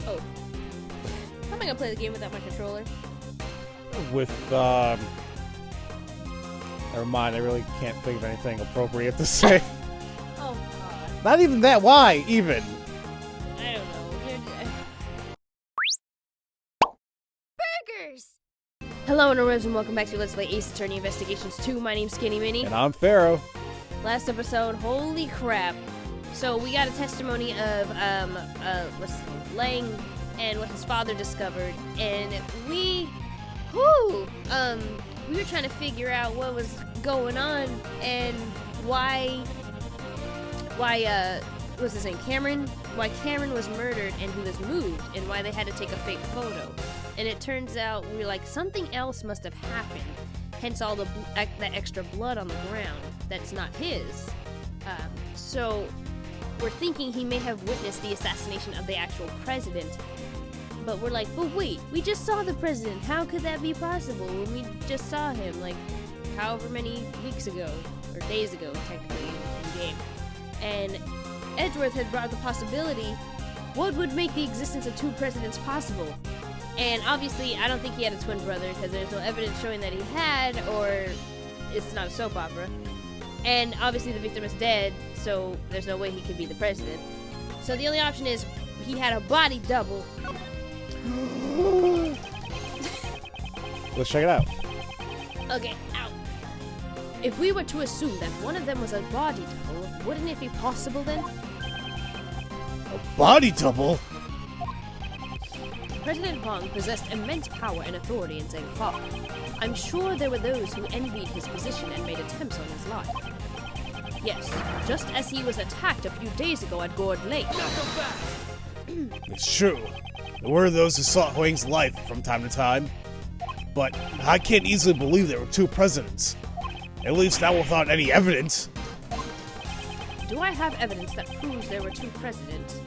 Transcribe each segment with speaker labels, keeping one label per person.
Speaker 1: Oh. How am I gonna play the game without my controller?
Speaker 2: With, never mind, I really can't think of anything appropriate to say.
Speaker 1: Oh, God.
Speaker 2: Not even that, why, even?
Speaker 1: I don't know. Burgers! Hello, interwebs, and welcome back to Let's Play Ace Attorney Investigations 2. My name's SkiniMini.
Speaker 2: And I'm Pharaoh.
Speaker 1: Last episode, holy crap. So, we got a testimony of, what's his name? Lang and what his father discovered, and we were trying to figure out what was going on and why what's his name, Cameron? Why Cameron was murdered and he was moved, and why they had to take a fake photo. And it turns out we're like, something else must have happened, hence all the extra blood on the ground that's not his. So we're thinking he may have witnessed the assassination of the actual president. But we're like, but wait, we just saw the president. How could that be possible when we just saw him, like, however many weeks ago, or days ago, technically, in game. And Edgeworth had brought up the possibility, what would make the existence of two presidents possible? And obviously, I don't think he had a twin brother, because there's no evidence showing that he had, or it's not a soap opera. And obviously the victim is dead, so there's no way he could be the president. So the only option is, he had a body double.
Speaker 2: Let's check it out.
Speaker 1: Okay, ow. If we were to assume that one of them was a body double, wouldn't it be possible then?
Speaker 2: A body double?
Speaker 1: President Hong possessed immense power and authority in Zhengfa. I'm sure there were those who envied his position and made attempts on his life. Yes, just as he was attacked a few days ago at Gourd Lake.
Speaker 2: It's true. There were those who sought Huang's life from time to time. But I can't easily believe there were two presidents. At least not without any evidence.
Speaker 1: Do I have evidence that proves there were two presidents?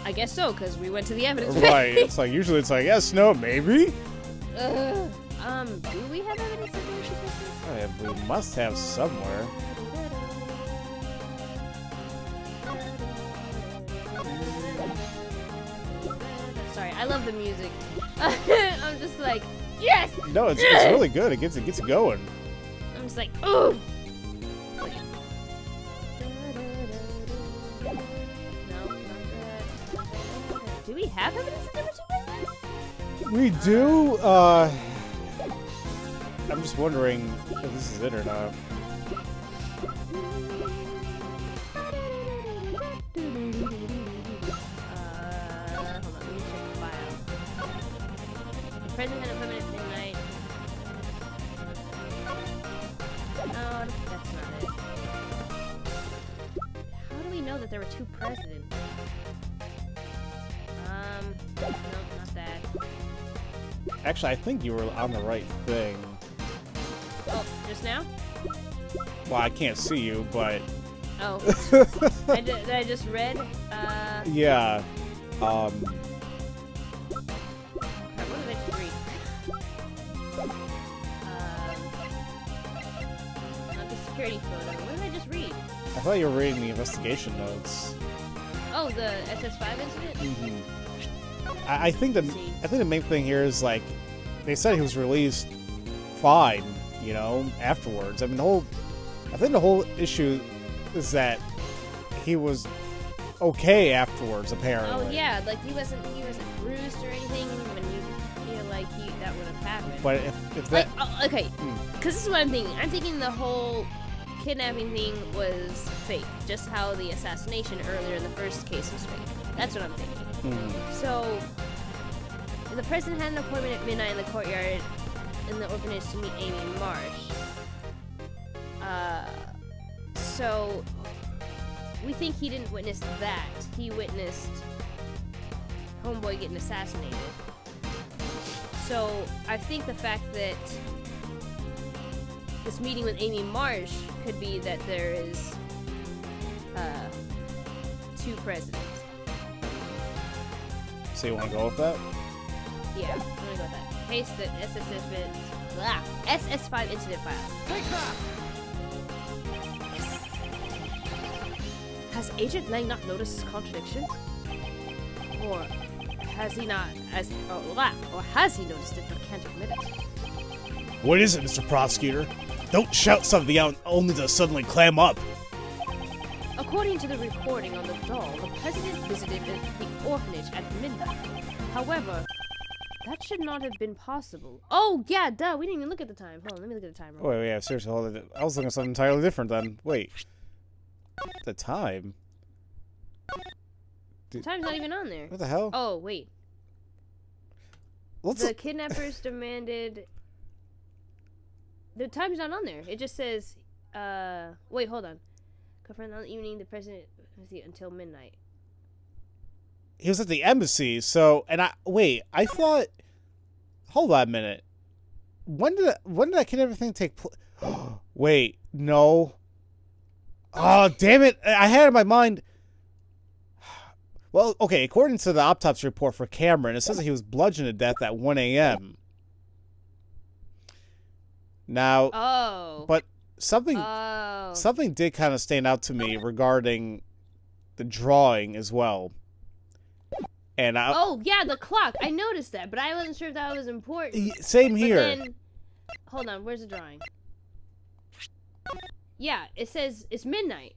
Speaker 1: I guess so, because we went to the evidence.
Speaker 2: Right, it's like, usually it's like, yes, no, maybe?
Speaker 1: Do we have evidence that there were two presidents?
Speaker 2: We must have somewhere.
Speaker 1: Sorry, I love the music. I'm just like, yes!
Speaker 2: No, it's really good. It gets it going.
Speaker 1: I'm just like, ooh! No, not that. Do we have evidence that there were two presidents?
Speaker 2: We do, I'm just wondering if this is it or not.
Speaker 1: Hold on, let me check the file. The president had a permanent midnight. No, that's not it. How do we know that there were two presidents? No, not that.
Speaker 2: Actually, I think you were on the right thing.
Speaker 1: Oh, just now?
Speaker 2: Well, I can't see you, but...
Speaker 1: Oh. I just read?
Speaker 2: Yeah.
Speaker 1: What did I just read? Not the security photo. What did I just read?
Speaker 2: I thought you were reading the investigation notes.
Speaker 1: Oh, the SS5 incident?
Speaker 2: Mm-hmm. I think the main thing here is, like, they said he was released fine, you know, afterwards. I mean, I think the whole issue is that he was okay afterwards, apparently.
Speaker 1: Oh yeah, like he wasn't bruised or anything when you feel like that would have happened.
Speaker 2: But if that...
Speaker 1: Like, okay, because this is what I'm thinking. I'm thinking the whole kidnapping thing was fake, just how the assassination earlier in the first case was fake. That's what I'm thinking. So, the president had an appointment at midnight in the courtyard in the orphanage to meet Amy Marsh. So we think he didn't witness that. He witnessed Homeboy getting assassinated. So I think the fact that this meeting with Amy Marsh could be that there is two presidents.
Speaker 2: So you want to go with that?
Speaker 1: Yeah, I'm gonna go with that. Paste the SS5 incident file.
Speaker 3: Take that!
Speaker 1: Has Agent Lang not noticed his contradiction? Or has he not, or has he noticed it but can't admit it?
Speaker 2: What is it, Mr. Prosecutor? Don't shout something out only to suddenly clam up.
Speaker 1: According to the recording on the doll, the president visited the orphanage at midnight. However, that should not have been possible. Oh, yeah, duh, we didn't even look at the time. Hold on, let me look at the time.
Speaker 2: Wait, yeah, seriously, hold on. I was looking at something entirely different then. Wait. The time?
Speaker 1: The time's not even on there.
Speaker 2: What the hell?
Speaker 1: Oh, wait. The kidnappers demanded... The time's not on there. It just says, wait, hold on. Confirmed on the evening, the president, let's see, until midnight.
Speaker 2: He was at the embassy, so, and I thought, hold on a minute. When did that kidnapping thing take place? Wait, no. Oh, damn it. I had in my mind. Well, okay, according to the autopsy report for Cameron, it says that he was bludgeoned to death at 1 a.m. Now, but something did kind of stand out to me regarding the drawing as well. And
Speaker 1: oh, yeah, the clock. I noticed that, but I wasn't sure if that was important.
Speaker 2: Same here.
Speaker 1: But then, hold on, where's the drawing? Yeah, it says it's midnight.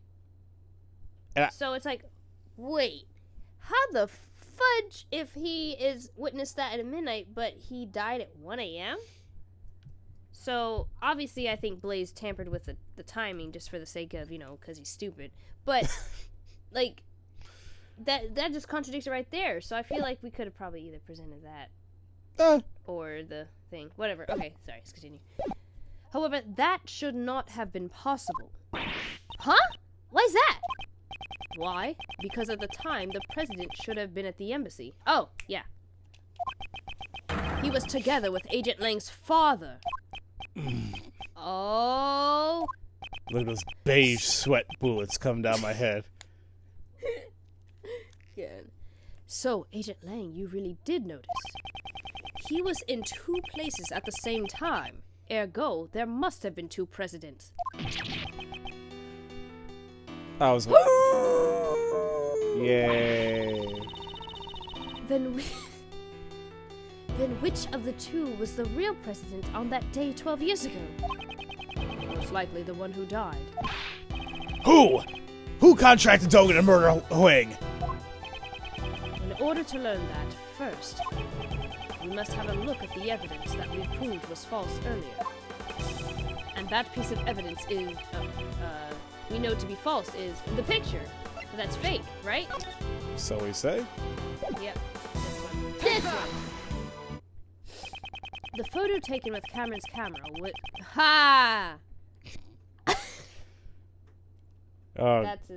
Speaker 1: So it's like, wait, how the fudge if he is witnessed that at midnight, but he died at 1 a.m.? So, obviously, I think Blaze tampered with the timing just for the sake of, because he's stupid. But, like, that just contradicts it right there. So I feel like we could have probably either presented that or the thing. Whatever. Okay, sorry, let's continue. However, that should not have been possible. Huh? Why is that? Why? Because at the time, the president should have been at the embassy. Oh, yeah. He was together with Agent Lang's father. Oh.
Speaker 2: Look at those beige sweat bullets come down my head.
Speaker 1: Good. So, Agent Lang, you really did notice. He was in 2 places at the same time. Ergo, there must have been 2 presidents.
Speaker 2: I was. Yay.
Speaker 1: Then which of the 2 was the real president on that day 12 years ago? Most likely the one who died.
Speaker 2: Who? Who contracted Dogan to murder Huang?
Speaker 1: In order to learn that, first, we must have a look at the evidence that we proved was false earlier. And that piece of evidence is, we know to be false is the picture. So that's fake, right?
Speaker 2: So we say?
Speaker 1: Yep. This one. The photo taken with Cameron's camera would... Ha! That's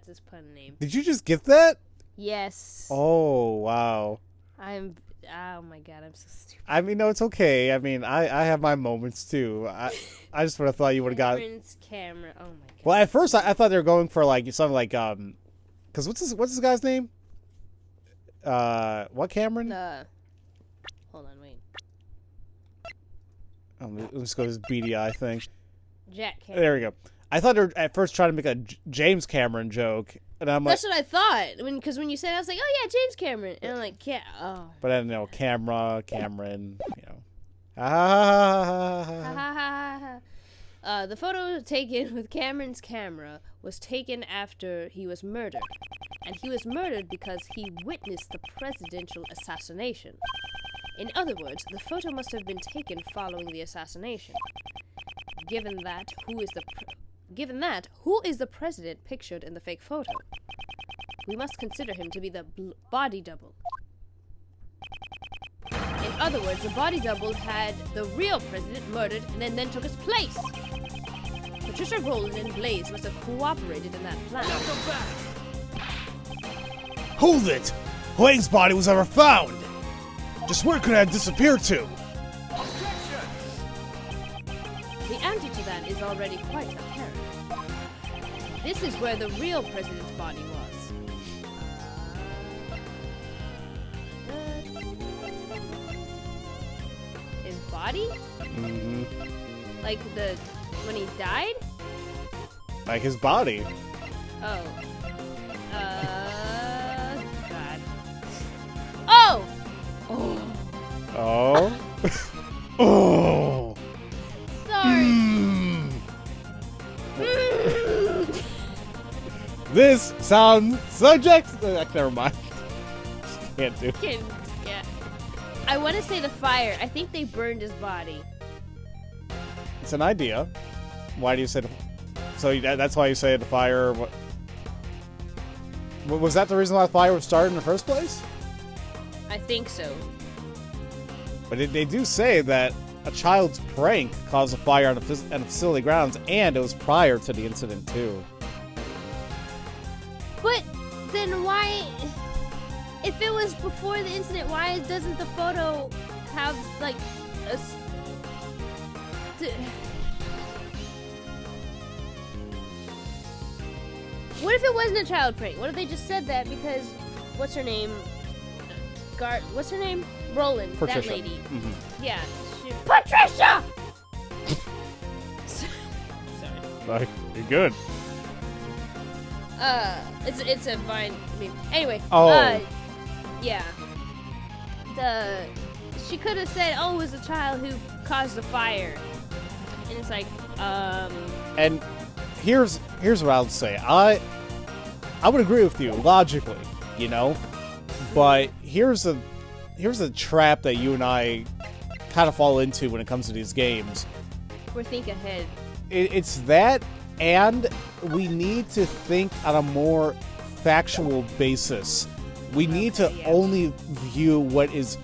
Speaker 1: his pun name.
Speaker 2: Did you just get that?
Speaker 1: Yes.
Speaker 2: Oh, wow.
Speaker 1: Oh my god, I'm so stupid.
Speaker 2: I mean, no, it's okay. I mean, I have my moments too. I just would have thought you would have got
Speaker 1: Cameron's camera. Oh my god.
Speaker 2: Well, at first I thought they were going for like something like because what's this guy's name? What Cameron?
Speaker 1: Hold on, wait.
Speaker 2: Let's go to this beady eye thing.
Speaker 1: Jack Cameron.
Speaker 2: There we go. I thought they were at first trying to make a James Cameron joke, and I'm like,
Speaker 1: that's what I thought. Because when you said it, I was like, oh yeah, James Cameron, and I'm like, yeah, oh.
Speaker 2: But then Cameron,
Speaker 1: The photo taken with Cameron's camera was taken after he was murdered, and he was murdered because he witnessed the presidential assassination. In other words, the photo must have been taken following the assassination. Given that, who is the president pictured in the fake photo? We must consider him to be the body double. In other words, the body double had the real president murdered and then took his place. Patricia Rowland and Blaze must have cooperated in that plan.
Speaker 2: Hold it! Huang's body was never found! Just where could it have disappeared to?
Speaker 1: The answer to that is already quite apparent. This is where the real president's body was. His body?
Speaker 2: Mm-hmm.
Speaker 1: Like when he died?
Speaker 2: Like his body.
Speaker 1: Oh. God.
Speaker 2: Sound subject. Never mind. Can't do.
Speaker 1: Yeah. I want to say the fire. I think they burned his body.
Speaker 2: It's an idea. Why do you say? So that's why you say the fire. What? Was that the reason why the fire was started in the first place?
Speaker 1: I think so.
Speaker 2: But they do say that a child's prank caused a fire on the facility grounds, and it was prior to the incident too.
Speaker 1: But then why? If it was before the incident, why doesn't the photo have like a? What if it wasn't a child prank? What if they just said that because what's her name? What's her name? Roland.
Speaker 2: Patricia.
Speaker 1: That lady.
Speaker 2: Mm-hmm.
Speaker 1: Yeah. Patricia. Sorry.
Speaker 2: Like, you're good.
Speaker 1: It's a Vine meme. Anyway.
Speaker 2: Oh.
Speaker 1: Yeah. She could have said, "Oh, it was a child who caused the fire," and it's like,
Speaker 2: And here's what I would say. I would agree with you logically, you know, but here's a trap that you and I kind of fall into when it comes to these games.
Speaker 1: We're think ahead.
Speaker 2: It's that, and we need to think on a more factual basis. We need to only view what is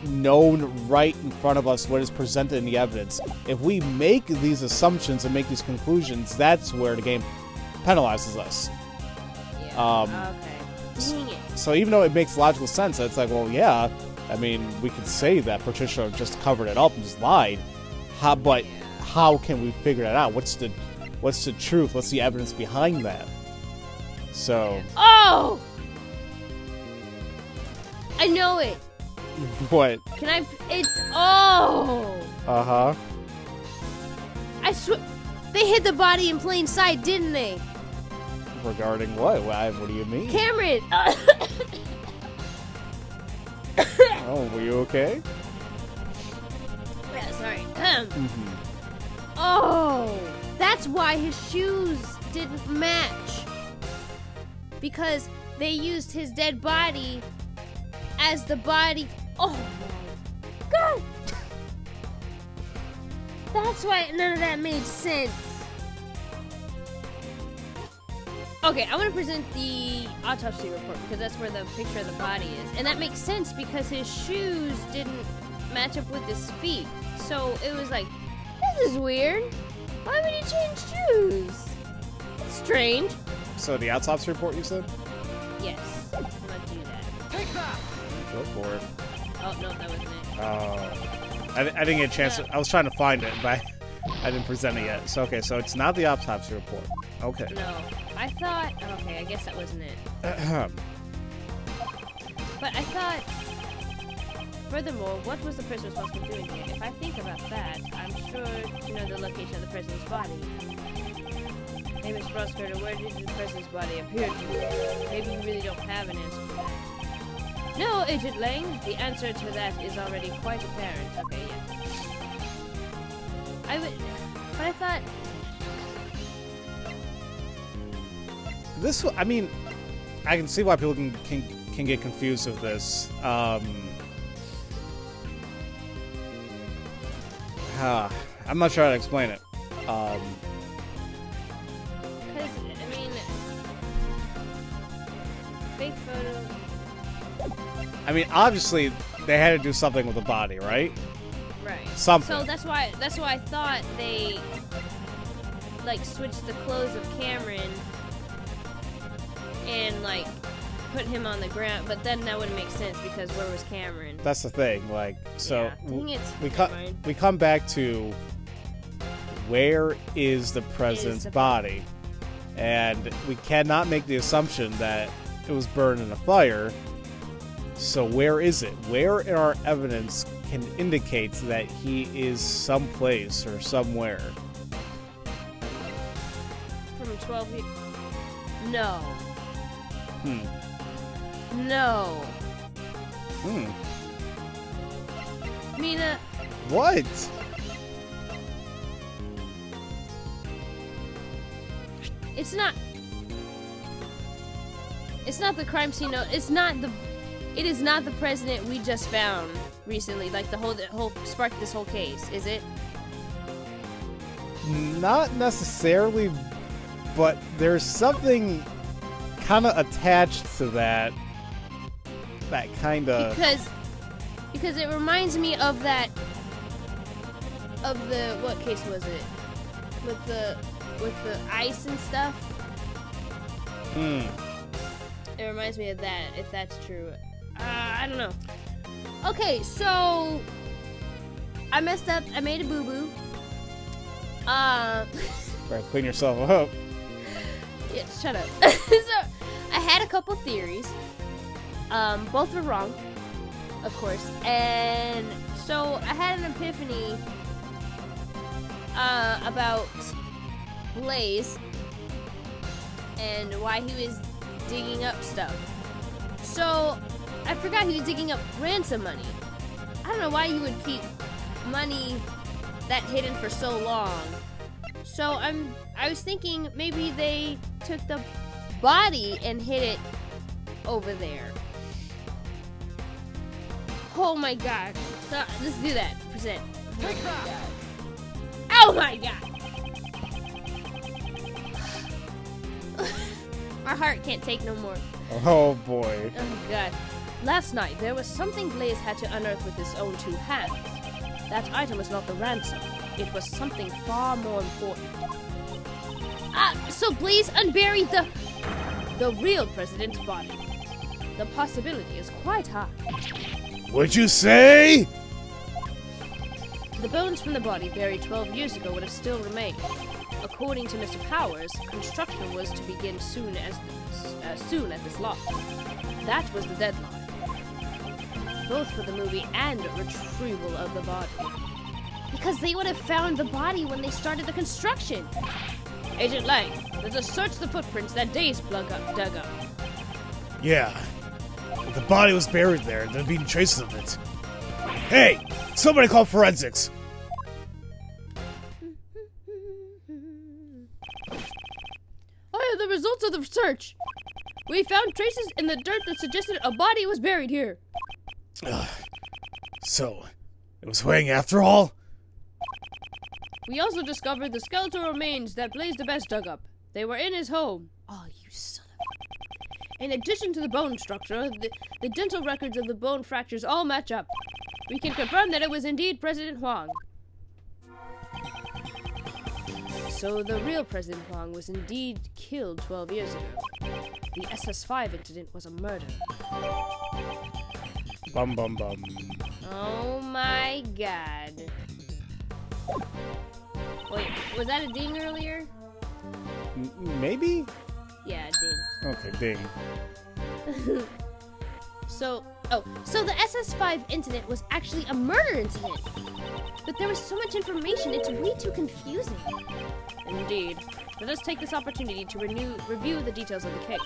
Speaker 2: known right in front of us, what is presented in the evidence. If we make these assumptions and make these conclusions, that's where the game penalizes us.
Speaker 1: Yeah. Okay. Dang it.
Speaker 2: So even though it makes logical sense, it's like, well, yeah, I mean, we could say that Patricia just covered it up and just lied. But how can we figure that out? What's the truth? What's the evidence behind that? So.
Speaker 1: Oh! I know it.
Speaker 2: What?
Speaker 1: Can I? It's
Speaker 2: Uh-huh.
Speaker 1: I swear, they hid the body in plain sight, didn't they?
Speaker 2: Regarding what? What do you mean?
Speaker 1: Cameron.
Speaker 2: Oh, were you okay?
Speaker 1: Yeah, sorry.
Speaker 2: Mm-hmm.
Speaker 1: Oh, that's why his shoes didn't match. Because they used his dead body as the body. Oh my god! That's why none of that made sense. Okay, I'm gonna present the autopsy report because that's where the picture of the body is. And that makes sense because his shoes didn't match up with his feet. So it was like, this is weird. Why would he change shoes? It's strange.
Speaker 2: So the autopsy report, you said?
Speaker 1: Yes, I'm gonna do that.
Speaker 3: Take that!
Speaker 2: Go for it.
Speaker 1: Oh, no, that wasn't it.
Speaker 2: I didn't get a chance to, I was trying to find it, but I didn't present it yet. So, okay, so it's not the autopsy report. Okay.
Speaker 1: No, I thought, okay, I guess that wasn't it. But I thought, furthermore, what was the person responsible for doing it? If I think about that, I'm sure to know the location of the person's body. Hey, Mr. Prosecutor, where did the person's body appear to? Maybe you really don't have an answer for that. No, Agent Lang, the answer to that is already quite apparent. Okay, yeah. But I thought...
Speaker 2: This, I mean, I can see why people can get confused with this. I'm not sure how to explain it.
Speaker 1: Because, I mean... Fake photo...
Speaker 2: I mean, obviously, they had to do something with the body, right?
Speaker 1: Right.
Speaker 2: Something.
Speaker 1: So that's why I thought they like switched the clothes of Cameron and like put him on the ground, but then that wouldn't make sense because where was Cameron?
Speaker 2: That's the thing. Like, so
Speaker 1: Yeah. Dang it.
Speaker 2: we come back to where is the president's body, and we cannot make the assumption that it was burned in a fire. So where is it? Where in our evidence can indicate that he is someplace or somewhere?
Speaker 1: From 12 years. No. No. Mina.
Speaker 2: What?
Speaker 1: It's not. It's not the crime scene. No, it's not the. It is not the president we just found recently. Like the whole sparked this whole case. Is it?
Speaker 2: Not necessarily, but there's something kind of attached to that. That kind of
Speaker 1: because it reminds me of that. Of the what case was it? With the ice and stuff. It reminds me of that. If that's true, I don't know. Okay, so I messed up. I made a boo boo.
Speaker 2: Better clean yourself up.
Speaker 1: Yeah, shut up. So I had a couple theories. Both were wrong, of course. And so I had an epiphany about Blaze and why he was digging up stuff. So I forgot he was digging up ransom money. I don't know why you would keep money that hidden for so long. So I was thinking maybe they took the body and hid it over there. Oh my god. So let's do that. Present. Oh my god. My heart can't take no more.
Speaker 2: Oh boy.
Speaker 1: Oh god. Last night there was something Blaze had to unearth with his own two hands. That item was not the ransom. It was something far more important. So Blaze unburied the real president's body. The possibility is quite high.
Speaker 2: What'd you say?
Speaker 1: The bones from the body buried 12 years ago would have still remained. According to Mr. Powers, construction was to begin soon at this lot. That was the deadline. Both for the movie and retrieval of the body. Because they would have found the body when they started the construction. Agent Lang, let us search the footprints that Days dug up.
Speaker 2: Yeah. If the body was buried there, there'd be traces of it. Hey! Somebody call forensics!
Speaker 1: I have the results of the search. We found traces in the dirt that suggested a body was buried here.
Speaker 2: So, it was Huang after all?
Speaker 1: We also discovered the skeletal remains that Blaze the Best dug up. They were in his home.
Speaker 3: Oh, you son of
Speaker 1: In addition to the bone structure, the dental records of the bone fractures all match up. We can confirm that it was indeed President Huang. So the real President Huang was indeed killed 12 years ago. The SS5 incident was a murder.
Speaker 2: Bum bum bum.
Speaker 1: Oh my god. Wait, was that a ding earlier?
Speaker 2: Maybe?
Speaker 1: Yeah, ding.
Speaker 2: Okay, ding.
Speaker 1: So the SS5 incident was actually a murder incident. But there was so much information, it's way too confusing. Indeed. Let us take this opportunity to review the details of the case.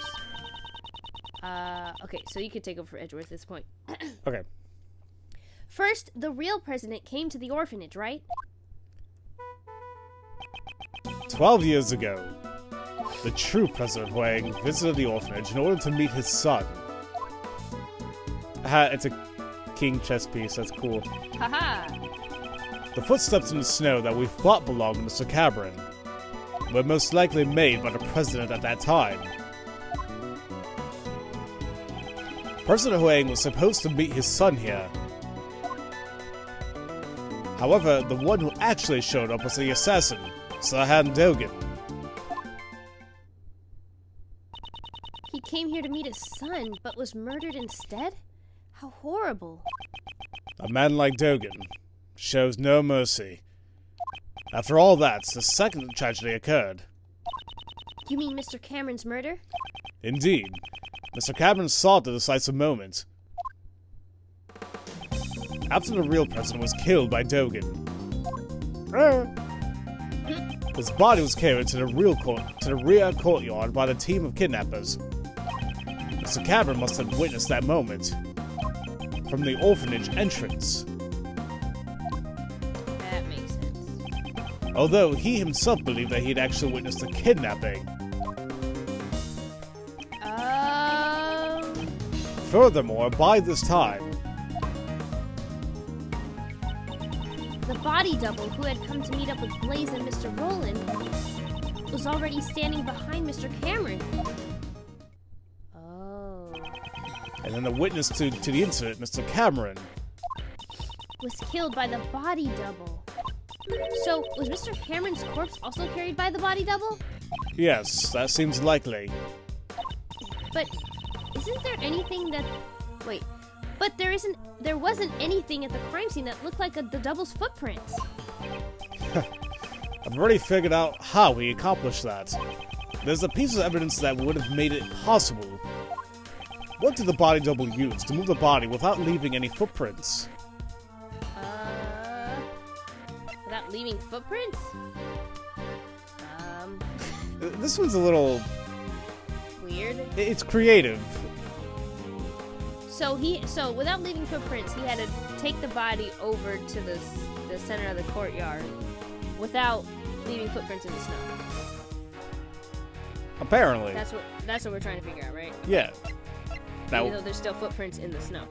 Speaker 1: Okay, so you could take over for Edgeworth at this point.
Speaker 2: Okay.
Speaker 1: First, the real president came to the orphanage, right?
Speaker 2: 12 years ago, the true President Huang visited the orphanage in order to meet his son. It's a king chess piece, that's cool.
Speaker 1: Haha!
Speaker 2: The footsteps in the snow that we thought belonged to Mr. Cabron were most likely made by the president at that time. President Huang was supposed to meet his son here. However, the one who actually showed up was the assassin, Sahan Dogan.
Speaker 1: He came here to meet his son, but was murdered instead? How horrible.
Speaker 2: A man like Dogan shows no mercy. After all that, the second tragedy occurred.
Speaker 1: You mean Mr. Cameron's murder?
Speaker 2: Indeed. Mr. Cabron saw the decisive moment. After the real president was killed by Dogan, his body was carried to the rear courtyard by the team of kidnappers. Mr. Cabron must have witnessed that moment from the orphanage entrance.
Speaker 1: That makes sense.
Speaker 2: Although he himself believed that he had actually witnessed the kidnapping. Furthermore, by this time,
Speaker 1: The body double who had come to meet up with Blaze and Mr. Roland was already standing behind Mr. Cameron. Oh.
Speaker 2: and then the witness to the incident, Mr. Cameron,
Speaker 1: Was killed by the body double. So, was Mr. Cameron's corpse also carried by the body double?
Speaker 2: yes, that seems likely.
Speaker 1: But isn't there anything that... Wait. But there wasn't anything at the crime scene that looked like the double's footprints.
Speaker 2: I've already figured out how he accomplished that. There's a piece of evidence that would have made it possible. What did the body double use to move the body without leaving any footprints?
Speaker 1: Without leaving footprints?
Speaker 2: This one's a little...
Speaker 1: Weird.
Speaker 2: It's creative.
Speaker 1: So without leaving footprints, he had to take the body over to the center of the courtyard without leaving footprints in the snow.
Speaker 2: Apparently.
Speaker 1: That's what we're trying to figure out, right?
Speaker 2: Yeah.
Speaker 1: Even though there's still footprints in the snow.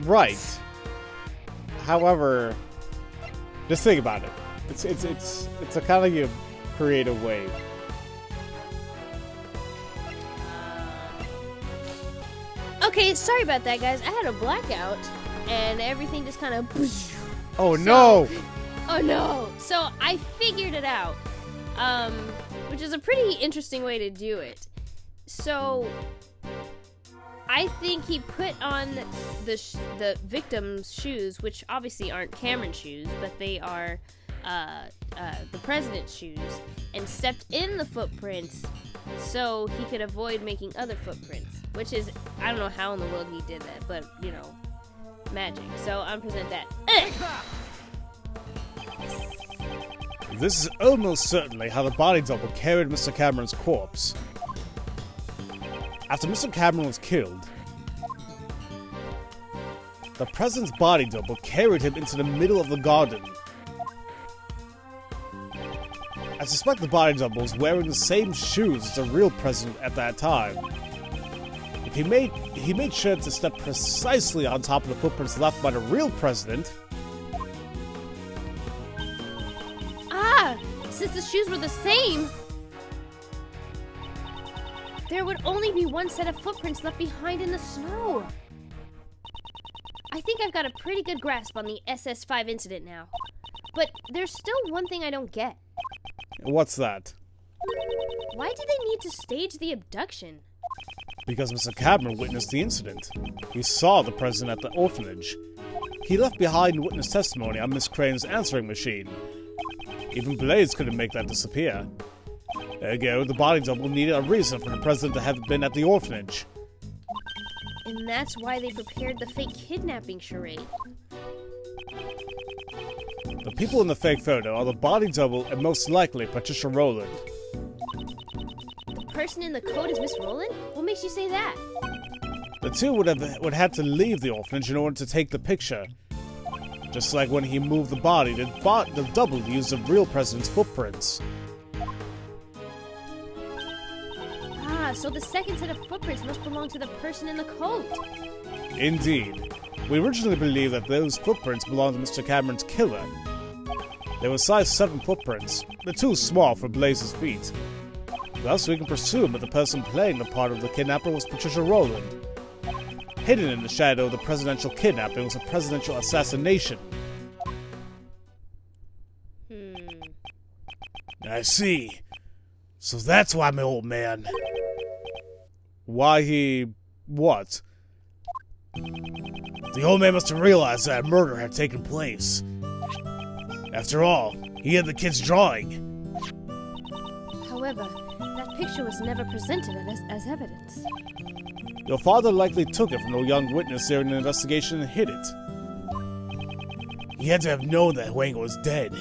Speaker 2: Right. However, just think about it. It's a kind of creative way.
Speaker 1: Okay, sorry about that, guys. I had a blackout, and everything just kind of...
Speaker 2: Oh, no!
Speaker 1: Oh, no! So, I figured it out, which is a pretty interesting way to do it. So, I think he put on the victim's shoes, which obviously aren't Cameron's shoes, but they are the president's shoes, and stepped in the footprints so he could avoid making other footprints. Which is, I don't know how in the world he did that, but, you know, magic. So, I'm present that.
Speaker 2: This is almost certainly how the body double carried Mr. Cameron's corpse. After Mr. Cameron was killed, the president's body double carried him into the middle of the garden. I suspect the body double was wearing the same shoes as the real president at that time. He made sure to step precisely on top of the footprints left by the real president.
Speaker 1: Since the shoes were the same, there would only be one set of footprints left behind in the snow. I think I've got a pretty good grasp on the SS5 incident now. But there's still one thing I don't get.
Speaker 2: What's that?
Speaker 1: Why did they need to stage the abduction?
Speaker 2: Because Mr. Cameron witnessed the incident. He saw the president at the orphanage. He left behind witness testimony on Miss Crane's answering machine. Even Blaze couldn't make that disappear. Ergo, the body double needed a reason for the president to have been at the orphanage.
Speaker 1: And that's why they prepared the fake kidnapping charade.
Speaker 2: The people in the fake photo are the body double and most likely Patricia Rowland.
Speaker 1: The person in the coat is Miss Rowland? What makes you say that?
Speaker 2: The two would have to leave the orphanage in order to take the picture. Just like when he moved the body, the double used the real president's footprints.
Speaker 1: So the second set of footprints must belong to the person in the coat.
Speaker 2: Indeed. We originally believed that those footprints belonged to Mr. Cameron's killer. They were size 7 footprints, but too small for Blaze's feet. Thus, we can presume that the person playing the part of the kidnapper was Patricia Rowland. Hidden in the shadow of the presidential kidnapping was a presidential assassination. I see. So that's why my old man... Why he... what? The old man must have realized that a murder had taken place. After all, he had the kid's drawing.
Speaker 1: However, that picture was never presented as evidence.
Speaker 2: Your father likely took it from a young witness during the investigation and hid it. He had to have known that Huang was dead.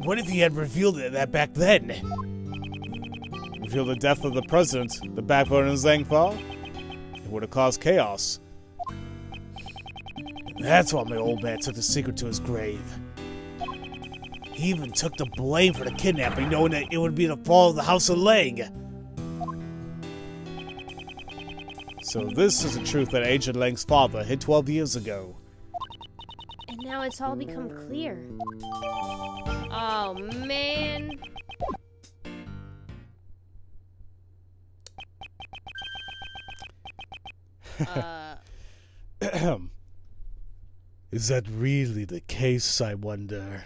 Speaker 2: What if he had revealed that back then? Revealed the death of the president, the backbone of Zhangfa? It would have caused chaos. That's why my old man took the secret to his grave. He even took the blame for the kidnapping, knowing that it would be the fall of the House of Lang. So this is the truth that Agent Lang's father hid 12 years ago.
Speaker 1: And now it's all become clear. Oh, man.
Speaker 2: Is that really the case, I wonder?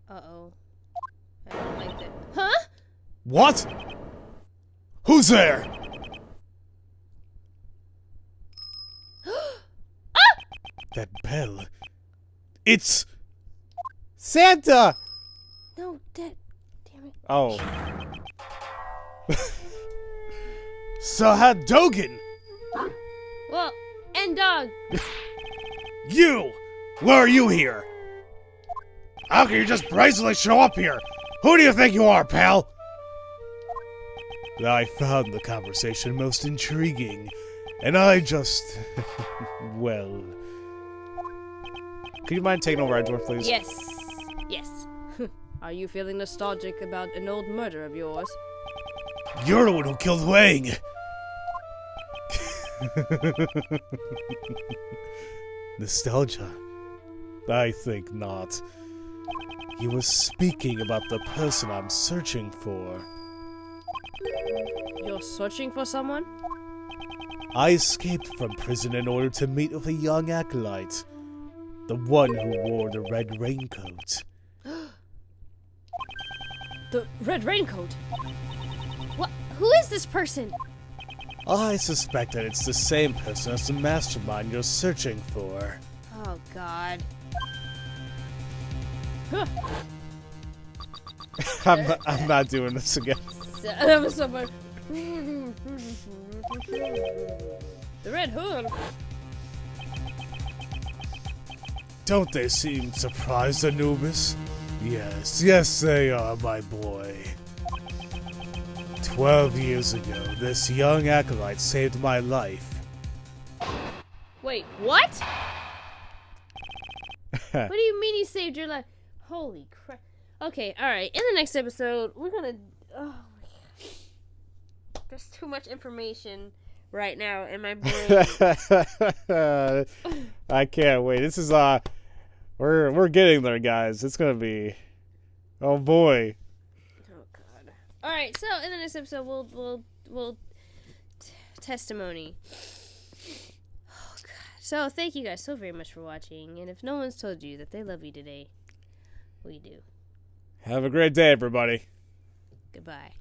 Speaker 1: Uh-oh. I don't like that. Huh?
Speaker 2: What? Who's there? That bell. It's Santa!
Speaker 1: No, damn it.
Speaker 2: Oh. Sahadogan!
Speaker 1: Well, and dog.
Speaker 2: You! Why are you here? How can you just brazenly show up here? Who do you think you are, pal? I found the conversation most intriguing, and I just... well... Could you mind taking over, Edward, please?
Speaker 1: Yes. Yes. Are you feeling nostalgic about an old murder of yours?
Speaker 2: You're the one who killed Wang! Nostalgia? I think not. He was speaking about the person I'm searching for.
Speaker 1: You're searching for someone?
Speaker 2: I escaped from prison in order to meet with a young acolyte. The one who wore the red raincoat.
Speaker 1: The red raincoat? What? Who is this person?
Speaker 2: I suspect that it's the same person as the mastermind you're searching for.
Speaker 1: Oh, God.
Speaker 2: I'm not doing this again.
Speaker 1: That was so fun. The Red Hood.
Speaker 2: Don't they seem surprised, Anubis? Yes, they are, my boy. 12 years ago, this young acolyte saved my life.
Speaker 1: Wait, what? What do you mean he saved your life? Holy crap. Okay, alright. In the next episode, we're gonna... Oh, my God. There's too much information right now in my brain.
Speaker 2: I can't wait. This is, we're getting there, guys. It's gonna be... Oh, boy.
Speaker 1: Oh, God. Alright, so in the next episode, we'll testimony. Oh, God. So, thank you guys so very much for watching. And if no one's told you that they love you today, we do.
Speaker 2: Have a great day, everybody.
Speaker 1: Goodbye.